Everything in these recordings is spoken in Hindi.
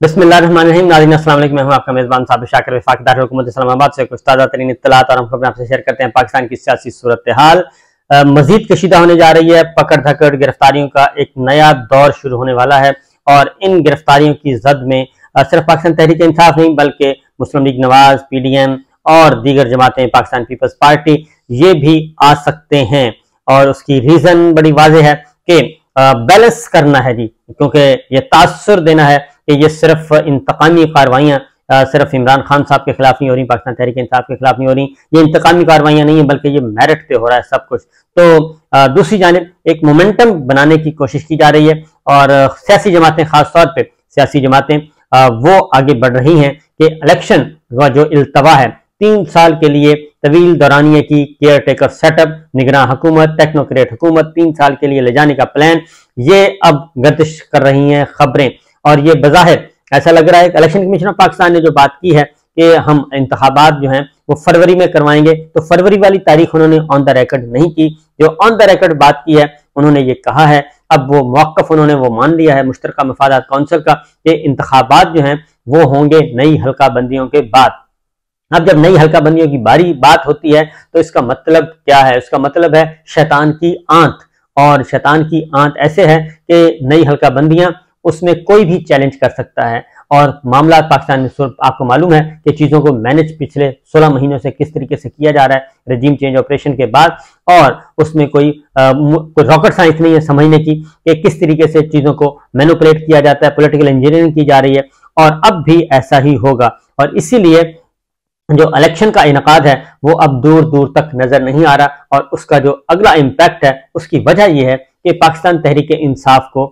बिस्मिल्लाहिर्रहमानिर्रहीम। नाज़रीन अस्सलाम वालेकुम। मैं हूं आपका मेज़बान साबिर शाकिर वफाक़दार हुकूमत इस्लामाबाद से कुछ ताज़ा तरीन इत्तलात और हम खबरें आपसे शेयर करते हैं। पाकिस्तान की सियासी सूरत हाल मजीद कशीदा होने जा रही है। पकड़ धकड़ गिरफ्तारियों का एक नया दौर शुरू होने वाला है और इन गिरफ्तारियों की जद में सिर्फ पाकिस्तान तहरीक इंसाफ नहीं बल्कि मुस्लिम लीग नवाज, PDM और दीगर जमातें, पाकिस्तान पीपल्स पार्टी, ये भी आ सकते हैं। और उसकी रीजन बड़ी वाज़ेह है कि बैलेंस करना है जी, क्योंकि ये तासुर देना है कि ये सिर्फ इंतकामी कार्रवाइयाँ सिर्फ इमरान खान साहब के खिलाफ नहीं हो रही, पाकिस्तान तहरीक इंसाफ के खिलाफ नहीं हो रही, ये इंतकामी कार्रवाइयाँ नहीं है बल्कि ये मेरिट पे हो रहा है सब कुछ। तो दूसरी जानिब एक मोमेंटम बनाने की कोशिश की जा रही है और सियासी जमातें, खासतौर पर सियासी जमातें वो आगे बढ़ रही हैं कि इलेक्शन का जो इल्तवा है 3 साल के लिए तवील दौरानिया की केयर टेकर सेटअप, निगरान हुकूमत, टेक्नोक्रेट हुकूमत, 3 साल के लिए ले जाने का प्लान, ये अब गर्दिश कर रही हैं खबरें। और ये बज़ाहिर ऐसा लग रहा है कि इलेक्शन कमीशन ऑफ पाकिस्तान ने जो बात की है कि हम इंतखाबात जो हैं वो फरवरी में करवाएंगे, तो फरवरी वाली तारीख उन्होंने ऑन द रिकॉर्ड नहीं की। जो ऑन द रिकॉर्ड बात की है उन्होंने ये कहा है, अब वो मौक़िफ़ उन्होंने वो मान लिया है मुश्तरका मफादात कौंसिल का कि इंतखाबात जो हैं वो होंगे नई हल्का बंदियों के बाद। अब जब नई हल्का बंदियों की बात होती है तो इसका मतलब क्या है? इसका मतलब है शैतान की आंत, और शैतान की आंत ऐसे है कि नई हल्का बंदियां, उसमें कोई भी चैलेंज कर सकता है। और मामला पाकिस्तान में आपको मालूम है कि चीज़ों को मैनेज पिछले 16 महीनों से किस तरीके से किया जा रहा है रजीम चेंज ऑपरेशन के बाद, और उसमें कोई रॉकेट साइंस नहीं है समझने की कि किस तरीके से चीज़ों को मैनिपुलेट किया जाता है, पॉलिटिकल इंजीनियरिंग की जा रही है, और अब भी ऐसा ही होगा। और इसीलिए जो इलेक्शन का इनकाद है वो अब दूर दूर तक नजर नहीं आ रहा, और उसका जो अगला इम्पैक्ट है उसकी वजह यह है कि पाकिस्तान तहरीक इंसाफ को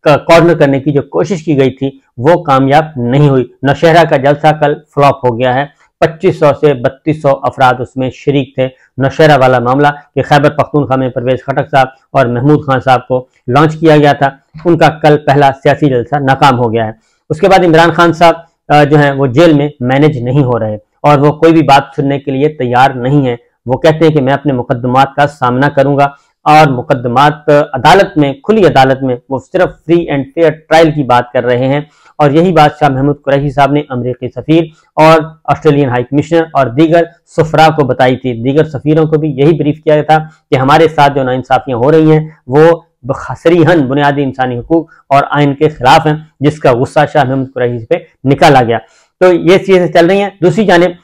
कॉर्नर करने की जो कोशिश की गई थी वो कामयाब नहीं हुई। नौशहरा का जलसा कल फ्लॉप हो गया है। 2500 से 3200 अफराद उसमें शरीक थे। नौशहरा वाला मामला कि खैबर पख्तूनख्वा में परवेज खटक साहब और महमूद खान साहब को लॉन्च किया गया था, उनका कल पहला सियासी जलसा नाकाम हो गया है। उसके बाद इमरान खान साहब जो है वो जेल में मैनेज नहीं हो रहे और वो कोई भी बात सुनने के लिए तैयार नहीं है। वो कहते हैं कि मैं अपने मुकदमात का सामना करूंगा, और मुकदमात अदालत में, खुली अदालत में, वो सिर्फ फ्री एंड फेयर ट्रायल की बात कर रहे हैं। और यही बात शाह महमूद कुरैशी साहब ने अमरीकी सफीर और ऑस्ट्रेलियन हाई कमिश्नर और दीगर सफरा को बताई थी। दीगर सफीरों को भी यही ब्रीफ किया था कि हमारे साथ जो नाइंसाफियां हो रही हैं वो सरीहन बुनियादी इंसानी हुकूक और आइन के खिलाफ हैं, जिसका गुस्सा शाह महमूद कुरैशी पे निकाला गया। तो ये चीजें चल रही हैं। दूसरी जानिब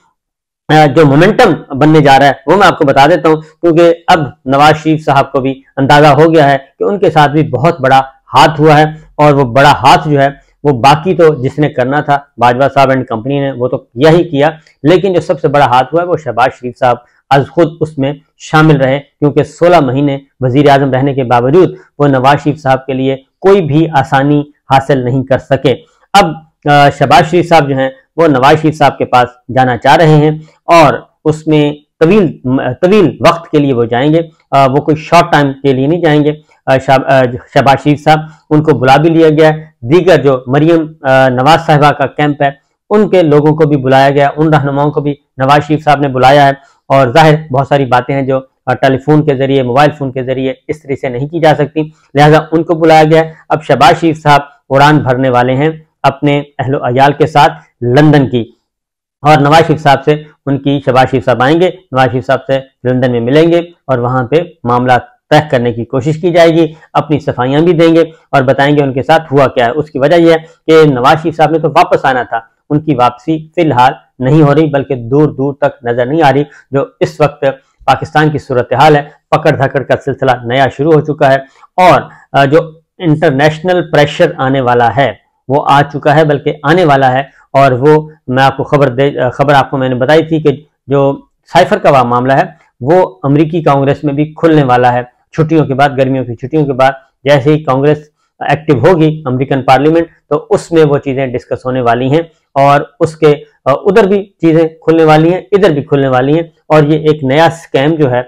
जो मोमेंटम बनने जा रहा है वो मैं आपको बता देता हूं, क्योंकि अब नवाज शरीफ साहब को भी अंदाजा हो गया है कि उनके साथ भी बहुत बड़ा हाथ हुआ है, और वो बड़ा हाथ जो है वो बाकी तो जिसने करना था बाजवा साहब एंड कंपनी ने वो तो किया ही किया, लेकिन जो सबसे बड़ा हाथ हुआ है वो शहबाज शरीफ साहब आज खुद उसमें शामिल रहे, क्योंकि 16 महीने वजीर आजम रहने के बावजूद वो नवाज शरीफ साहब के लिए कोई भी आसानी हासिल नहीं कर सके। अब शहबाज शरीफ साहब जो हैं वो नवाज शरीफ साहब के पास जाना चाह रहे हैं, और उसमें तवील वक्त के लिए वो जाएंगे, वो कोई शॉर्ट टाइम के लिए नहीं जाएंगे। शहबाज शरीफ साहब, उनको बुला भी लिया गया। दीगर जो मरियम नवाज साहिबा का कैंप है उनके लोगों को भी बुलाया गया, उन रहनुमाओं को भी नवाज शरीफ साहब ने बुलाया है। और जाहिर बहुत सारी बातें हैं जो टेलीफोन के जरिए, मोबाइल फोन के जरिए इस तरह से नहीं की जा सकती, लिहाजा उनको बुलाया गया। अब शहबाज शरीफ साहब उड़ान भरने वाले हैं अपने अहलो अयाल के साथ लंदन की, और नवाज शरीफ साहब से उनकी शहबाज शरीफ साहब आएंगे, नवाज शरीफ साहब से लंदन में मिलेंगे और वहां पे मामला तय करने की कोशिश की जाएगी। अपनी सफाइयां भी देंगे और बताएंगे उनके साथ हुआ क्या है। उसकी वजह यह है कि नवाज शरीफ साहब ने तो वापस आना था, उनकी वापसी फिलहाल नहीं हो रही, बल्कि दूर दूर तक नजर नहीं आ रही। जो इस वक्त पाकिस्तान की सूरत हाल है, पकड़ धकड़ का सिलसिला नया शुरू हो चुका है, और जो इंटरनेशनल प्रेशर आने वाला है वो आ चुका है, बल्कि आने वाला है। और वो मैं आपको खबर आपको मैंने बताई थी कि जो साइफर का मामला है वो अमेरिकी कांग्रेस में भी खुलने वाला है छुट्टियों के बाद, गर्मियों की छुट्टियों के बाद। जैसे ही कांग्रेस एक्टिव होगी अमेरिकन पार्लियामेंट, तो उसमें वो चीजें डिस्कस होने वाली हैं, और उसके उधर भी चीजें खुलने वाली हैं, इधर भी खुलने वाली हैं। और ये एक नया स्कैम जो है,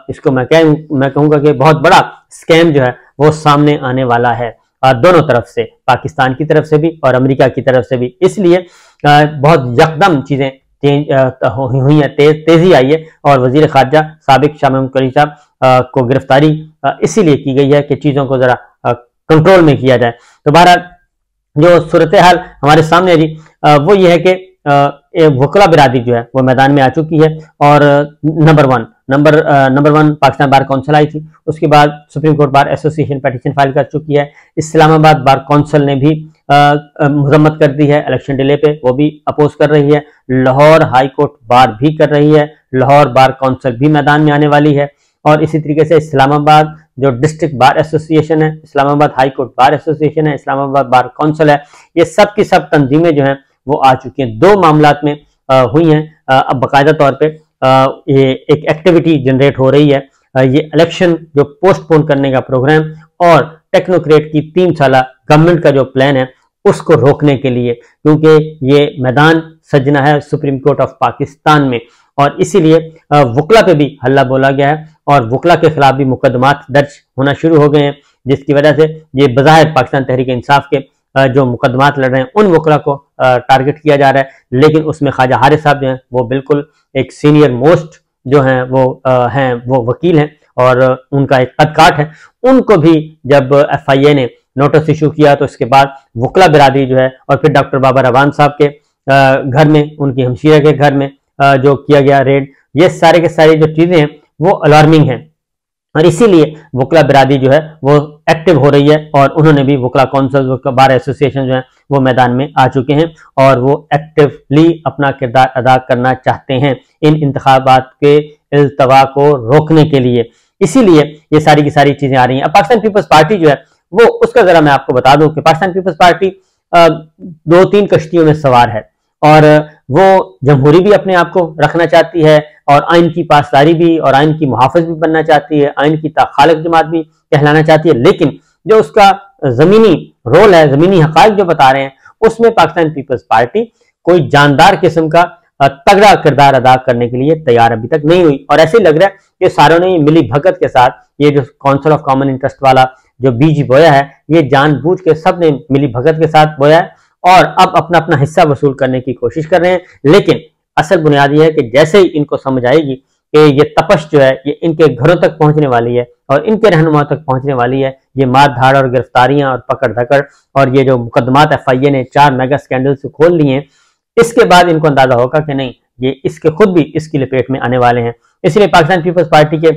इसको मैं कहूँगा कि बहुत बड़ा स्कैम जो है वो सामने आने वाला है, दोनों तरफ से, पाकिस्तान की तरफ से भी और अमेरिका की तरफ से भी। इसलिए बहुत यकदम चीजें हुई है, तेजी आई है, और वजीर खारजा साबिक शाह महमूद कुरैशी साहब को गिरफ्तारी इसीलिए की गई है कि चीजों को जरा कंट्रोल में किया जाए। तो बहरहाल जो सूरत हाल हमारे सामने है जी, वो ये है कि वकला बिरादरी जो है वो मैदान में आ चुकी है। और number one Pakistan bar council आई थी, उसके बाद supreme court bar association petition file कर चुकी है। इस्लामाबाद बार काउंसिल ने भी मजम्मत कर दी है इलेक्शन डिले पे, वो भी अपोज कर रही है। लाहौर हाई कोर्ट बार भी कर रही है, लाहौर बार काउंसिल भी मैदान में आने वाली है। और इसी तरीके से इस्लामाबाद जो डिस्ट्रिक्ट बार एसोसिएशन है, Islamabad high court bar association है, इस्लामाबाद बार काउंसिल है, ये सब की सब तंजीमें जो हैं वो आ चुकी हैं। दो मामलात में हुई हैं। अब बाकायदा तौर पे ये एक एक्टिविटी जनरेट हो रही है। ये इलेक्शन जो पोस्टपोन करने का प्रोग्राम और टेक्नोक्रेट की 3 साला गवर्नमेंट का जो प्लान है उसको रोकने के लिए, क्योंकि ये मैदान सजना है सुप्रीम कोर्ट ऑफ पाकिस्तान में, और इसीलिए वकला पे भी हल्ला बोला गया है और वकला के खिलाफ भी मुकदमात दर्ज होना शुरू हो गए हैं, जिसकी वजह से ये बज़ाहिर पाकिस्तान तहरीक इंसाफ के जो मुकदमात लड़ रहे हैं उन वकला को टारगेट किया जा रहा है। लेकिन उसमें ख्वाजा हारिस साहब जो हैं वो बिल्कुल एक सीनियर मोस्ट जो हैं वो वकील हैं और उनका एक कदकाठ है। उनको भी जब FIA ने नोटिस इशू किया तो इसके बाद वकला बिरादरी जो है और फिर डॉक्टर बाबर अवान साहब के घर में, उनकी हमशीरा के घर में जो किया गया रेड, ये सारे के सारी जो चीजें हैं वो अलार्मिंग हैं। और इसीलिए वकला बिरादरी जो है वो एक्टिव हो रही है और उन्होंने भी वकला काउंसिल बार एसोसिएशन जो है वो मैदान में आ चुके हैं और वो एक्टिवली अपना किरदार अदा करना चाहते हैं इन इंतखाबात के इल्तवा को रोकने के लिए। इसीलिए ये सारी की सारी चीजें आ रही हैं। अब पाकिस्तान पीपल्स पार्टी जो है वो, उसका जरा मैं आपको बता दूं कि पाकिस्तान पीपल्स पार्टी 2-3 कश्तियों में सवार है और वो जमहूरी भी अपने आप को रखना चाहती है और आइन की पासदारी भी और आइन की मुहाफिज भी बनना चाहती है, आइन की खालिक जमात भी कहलाना चाहती है। लेकिन जो उसका जमीनी रोल है, जमीनी हकाइक जो बता रहे हैं, उसमें पाकिस्तान पीपल्स पार्टी कोई जानदार किस्म का तगड़ा किरदार अदा करने के लिए तैयार अभी तक नहीं हुई। और ऐसे ही लग रहा है कि सारों ने मिली भगत के साथ ये जो काउंसिल ऑफ कॉमन इंटरेस्ट वाला जो बीज बोया है, ये जानबूझ के सब ने मिली भगत के साथ बोया है और अब अपना अपना हिस्सा वसूल करने की कोशिश कर रहे हैं। लेकिन असल बुनियाद यह है कि जैसे ही इनको समझ आएगी कि ये तपश जो है ये इनके घरों तक पहुंचने वाली है और इनके रहनुमाओं तक पहुंचने वाली है, ये मार धाड़ और गिरफ्तारियां और पकड़ धकड़ और ये जो मुकदमात FIA ने 4 मेगा स्कैंडल से खोल लिए हैं, इसके बाद इनको अंदाजा होगा कि नहीं, ये इसके खुद भी इसकी लपेट में आने वाले हैं। इसलिए पाकिस्तान पीपल्स पार्टी के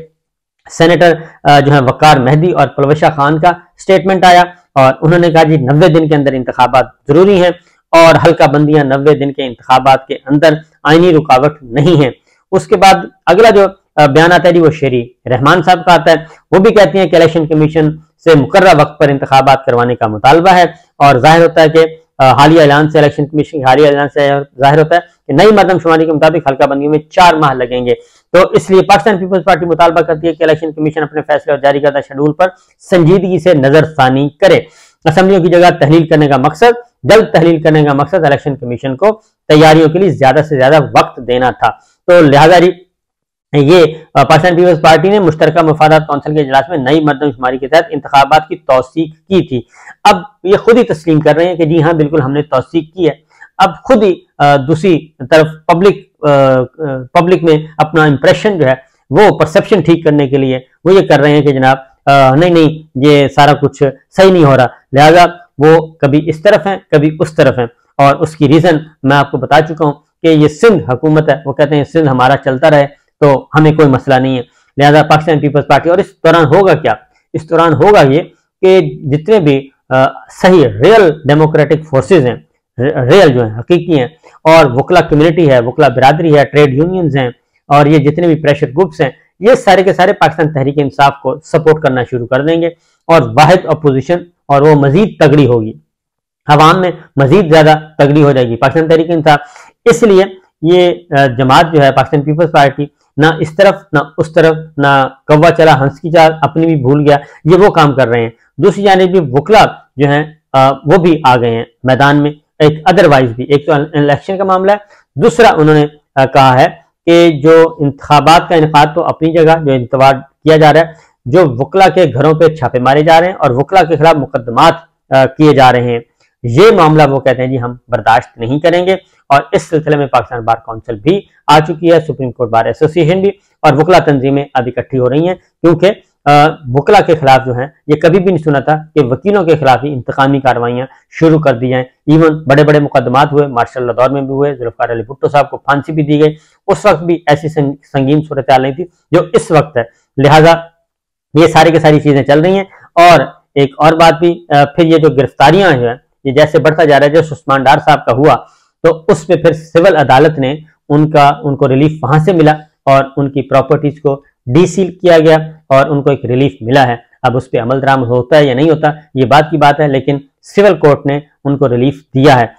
सेनेटर जो है वकार मेहदी और पलवशा खान का स्टेटमेंट आया और उन्होंने कहा जी 90 दिन के अंदर इंतखाबात जरूरी हैं और हल्का बंदियां 90 दिन के इंतखाबात के अंदर आईनी रुकावट नहीं है। उसके बाद अगला जो बयान आता है जी वो शेरी रहमान साहब का आता है। वो भी कहती हैं कि इलेक्शन कमीशन से मुकर्ररा वक्त पर इंतखाबात करवाने का मुतालबा है और जाहिर होता है कि हालिया ऐलान से, इलेक्शन कमीशन के हालिया ऐलान से जाहिर होता है कि नई मरदमशुमारी के मुताबिक हल्का बंदियों में 4 माह लगेंगे। तो इसलिए पाकिस्तान पीपल्स पार्टी मुतालबा करती है कि इलेक्शन कमीशन अपने फैसले और जारी करदा शेड्यूल पर संजीदगी से नजरसानी करे। असम्बलियों की जगह तहलील करने का मकसद, जल्द तहलील करने का मकसद इलेक्शन कमीशन को तैयारियों के लिए ज्यादा से ज्यादा वक्त देना था। तो लिहाजा ये पाकिस्तान पीपल्स पार्टी ने मुश्तरका मफादात कौंसिल के इजलास में नई मरदमशुमारी के तहत इंतखाबात की तौसीक की थी। अब ये खुद ही तस्लीम कर रहे हैं कि जी हाँ बिल्कुल हमने तौसीक की है। अब खुद ही दूसरी तरफ पब्लिक में अपना इंप्रेशन जो है वो परसेप्शन ठीक करने के लिए वो ये कर रहे हैं कि जनाब नहीं ये सारा कुछ सही नहीं हो रहा, लिहाजा वो कभी इस तरफ है कभी उस तरफ है। और उसकी रीजन मैं आपको बता चुका हूं कि ये सिंध हुकूमत है, वो कहते हैं सिंध हमारा चलता रहे तो हमें कोई मसला नहीं है। लिहाजा पाकिस्तान पीपल्स पार्टी, और इस दौरान होगा क्या, इस दौरान होगा ये कि जितने भी सही रियल डेमोक्रेटिक फोर्सेज हैं, रियल जो है हकीकी हैं, और वकला कम्युनिटी है, वकला बिरादरी है, ट्रेड यूनियंस हैं और ये जितने भी प्रेशर ग्रुप्स हैं, ये सारे के सारे पाकिस्तान तहरीक इंसाफ को सपोर्ट करना शुरू कर देंगे और वाहिद अपोजिशन और वो मजीद तगड़ी होगी, अवाम में मजीद ज्यादा तगड़ी हो जाएगी पाकिस्तान तहरीक इंसाफ। इसलिए ये जमात जो है पाकिस्तान पीपल्स पार्टी ना इस तरफ ना उस तरफ, ना कौवा चला हंस की चाल अपनी भी भूल गया, ये वो काम कर रहे हैं। दूसरी जानिब भी वकला जो है वो भी आ गए हैं मैदान में। एक अदरवाइज भी, एक तो इलेक्शन का मामला है, दूसरा उन्होंने कहा है कि जो इंतखाबात का इनकाद तो अपनी जगह जो इंतवार किया जा रहा है, जो वकला के घरों पे छापे मारे जा रहे हैं और वकला के खिलाफ मुकदमात किए जा रहे हैं, ये मामला वो कहते हैं जी हम बर्दाश्त नहीं करेंगे। और इस सिलसिले में पाकिस्तान बार काउंसिल भी आ चुकी है, सुप्रीम कोर्ट बार एसोसिएशन भी, और वकला तंजीमें अब इकट्ठी हो रही हैं क्योंकि वकला के खिलाफ जो है, ये कभी भी नहीं सुना था कि वकीलों के खिलाफ ही इंतकामी कार्रवाइयां शुरू कर दी जाएं। इवन बड़े बड़े मुकदमात हुए, मार्शल दौर में भी हुए, जुल्फिकार अली भुट्टो साहब को फांसी भी दी गई, उस वक्त भी ऐसी संगीन सूरत हाल नहीं थी जो इस वक्त है। लिहाजा ये सारी की सारी चीजें चल रही हैं। और एक और बात भी, फिर ये जो गिरफ्तारियां हैं, ये जैसे बढ़ता जा रहा है, जैसे उस्मान डार साहब का हुआ तो उस पर फिर सिविल अदालत ने उनको रिलीफ वहां से मिला और उनकी प्रॉपर्टीज को डीसील किया गया और उनको एक रिलीफ मिला है। अब उस पर अमल दरामद होता है या नहीं होता, ये बात की बात है, लेकिन सिविल कोर्ट ने उनको रिलीफ दिया है,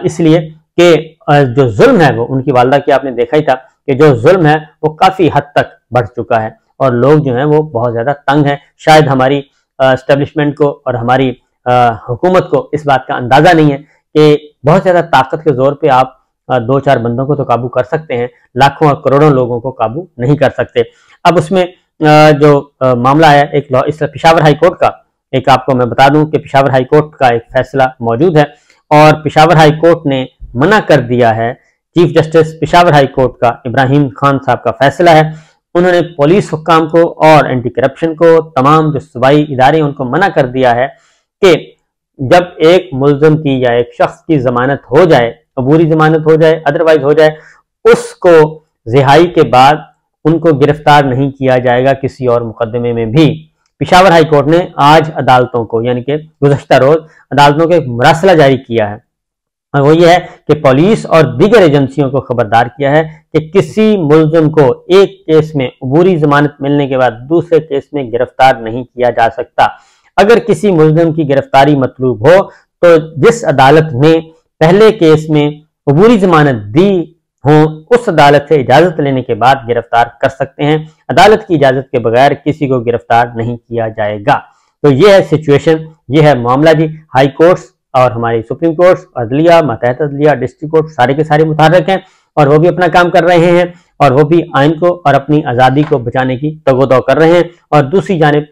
इसलिए कि जो जुल्म है वो उनकी वालदा की आपने देखा ही था कि जो जुल्म है वो काफी हद तक बढ़ चुका है और लोग जो हैं वो बहुत ज्यादा तंग हैं। शायद हमारी एस्टेब्लिशमें को और हमारी हुकूमत को इस बात का अंदाजा नहीं है कि बहुत ज्यादा ताकत के जोर पे आप 2-4 बंदों को तो काबू कर सकते हैं, लाखों और करोड़ों लोगों को काबू नहीं कर सकते। अब उसमें जो मामला है एक इस पेशावर हाई कोर्ट का, एक आपको मैं बता दूं कि पेशावर हाई कोर्ट का एक फैसला मौजूद है और पेशावर हाई कोर्ट ने मना कर दिया है। Chief justice Peshawar high court का इब्राहिम खान साहब का फैसला है, उन्होंने पुलिस हुक्काम को और एंटी करप्शन को, तमाम जो सूबाई इदारे उनको मना कर दिया है कि जब एक मुल्जिम की या एक शख्स की जमानत हो जाए, अबूरी जमानत हो जाए, अदरवाइज हो जाए, उसको रिहाई के बाद उनको गिरफ्तार नहीं किया जाएगा किसी और मुकदमे में भी। पेशावर हाई कोर्ट ने आज अदालतों को, यानी कि गुज़श्ता रोज अदालतों को एक मुरासला जारी किया है और वो ये है कि पुलिस और दीगर एजेंसियों को खबरदार किया है कि किसी मुल्जिम को एक केस में अबूरी जमानत मिलने के बाद दूसरे केस में गिरफ्तार नहीं किया जा सकता। अगर किसी मुल्जिम की गिरफ्तारी मतलूब हो तो जिस अदालत ने पहले केस में अबूरी जमानत दी हो उस अदालत से इजाजत लेने के बाद गिरफ्तार कर सकते हैं। अदालत की इजाजत के बगैर किसी को गिरफ्तार नहीं किया जाएगा। तो ये है सिचुएशन, ये है मामला जी। हाई कोर्ट्स और हमारी सुप्रीम कोर्ट, अदलिया, मातहत अदलिया, डिस्ट्रिक्ट कोर्ट सारे के सारे मुतहर्रिक हैं और वो भी अपना काम कर रहे हैं और वो भी आइन को और अपनी आज़ादी को बचाने की तगोदो कर रहे हैं। और दूसरी जानिब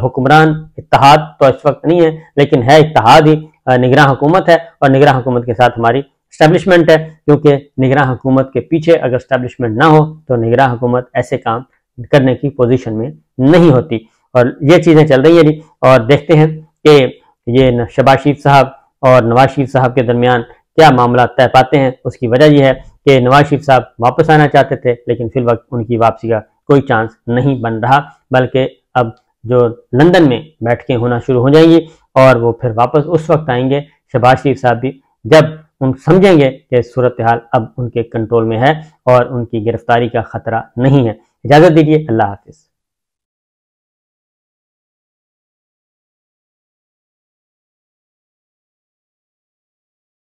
हुक्मरान इत्तेहाद तो इस वक्त नहीं है, लेकिन है इत्तेहाद ही, निगरान हुकूमत है और निगरान हुकूमत के साथ हमारी एस्टेब्लिशमेंट है, क्योंकि निगरान हुकूमत के पीछे अगर एस्टेब्लिशमेंट ना हो तो निगरान हुकूमत ऐसे काम करने की पोजीशन में नहीं होती। और ये चीज़ें चल रही हैं जी। और देखते हैं कि ये शहबाज शरीफ साहब और नवाज शरीफ साहब के दरमियान क्या मामला तय पाते हैं। उसकी वजह यह है कि नवाज शरीफ साहब वापस आना चाहते थे, लेकिन फिर वक्त उनकी वापसी का कोई चांस नहीं बन रहा, बल्कि अब जो लंदन में बैठकें होना शुरू हो जाएंगी और वो फिर वापस उस वक्त आएंगे शहबाज शरीफ साहब भी जब उन समझेंगे कि सूरत हाल अब उनके कंट्रोल में है और उनकी गिरफ्तारी का खतरा नहीं है। इजाजत दीजिए, अल्लाह हाफिज।